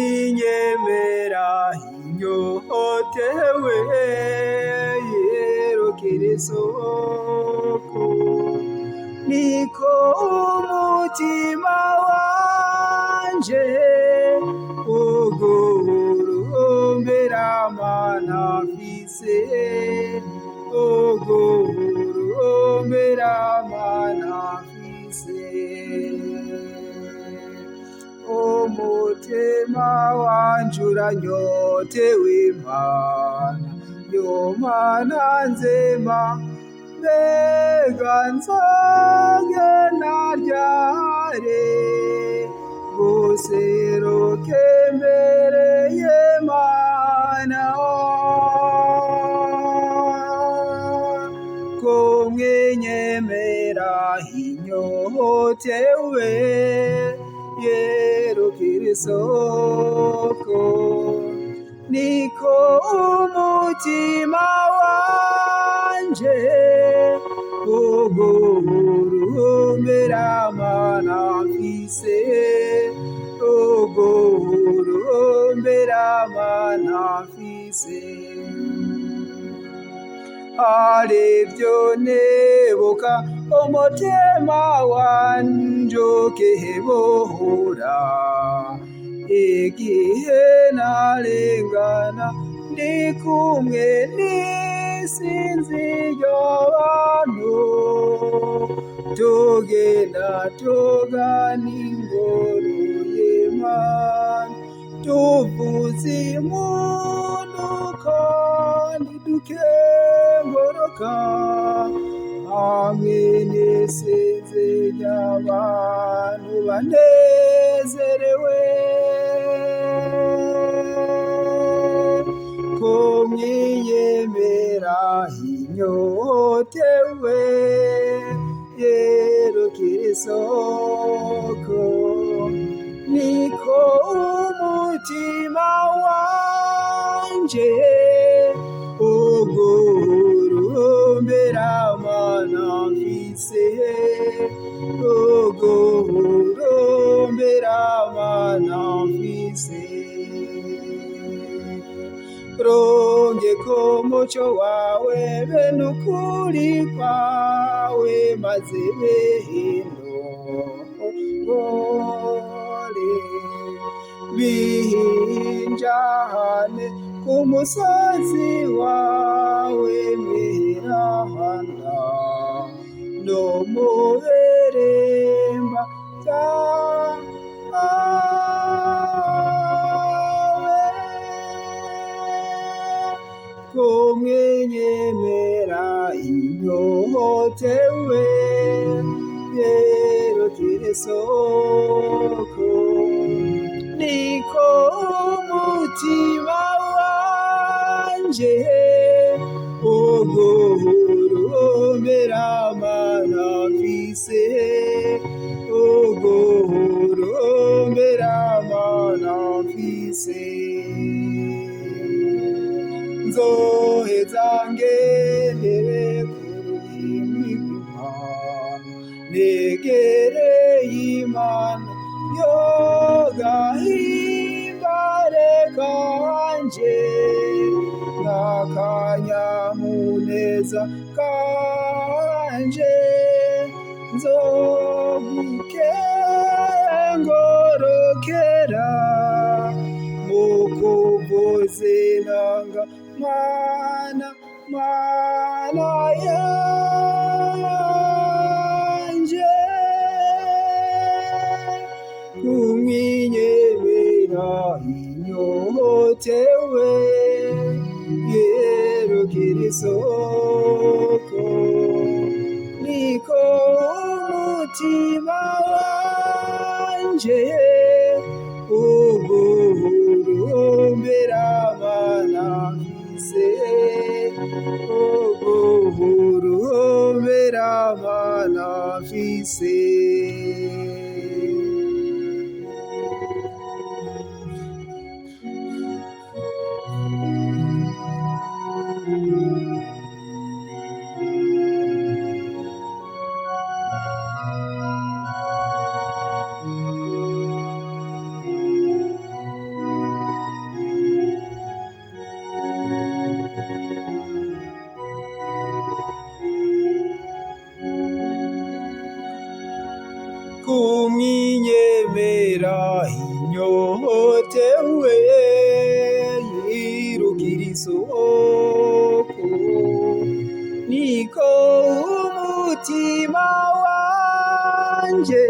kumwinyemera inyotewe yerokera isoko niko umutima wanje ugurumbira mana mfise ugurumbira mana mfise umutima wanje uranyotewe Imana yo Mana nzema mbega nzogenda ryari guseruka imbere y'Imana kumwinyemera inyotewe yerukira isoko niko umutima wanje ugurumbira mana mfise ugurumbira mana mfise arivyo nebuka umutima wanje ukihebura igihe narengana ndi kumwe n'isinzi ry'abantu tugenda tugana ingoro y'Imana tuvuza impundu kandi dukengoroka hamwe n'isinzi ry'abantu banezerewe kumwiyemera inyotewe yerukira isoko niko umutima wanje ugurumbira mana mfise ugurumbira mana mfise rongeka umuco wawe be n'ukuri kwawe maze bihindure bihinjane ku musozi wawe mwirahana no mu biremba byawe kumwinyemera inyotewe yerukira isoko niko umutima wanje ugurumbira mana mfise ugurumbira mana mfise nzoheza ngendere ku rurimi rw'Imana negere Imana yogahimbare kanje n'akanyamuneza kanje nzogukengorokera mu kuvuza inanga mana mana yanje kumwinyemera inyotewe yerukira isoko niko umutima wanje ugurumbira mana mfise ugurumbira mana mfise inzira inyotewe yirukira isoko, niko umutima wanje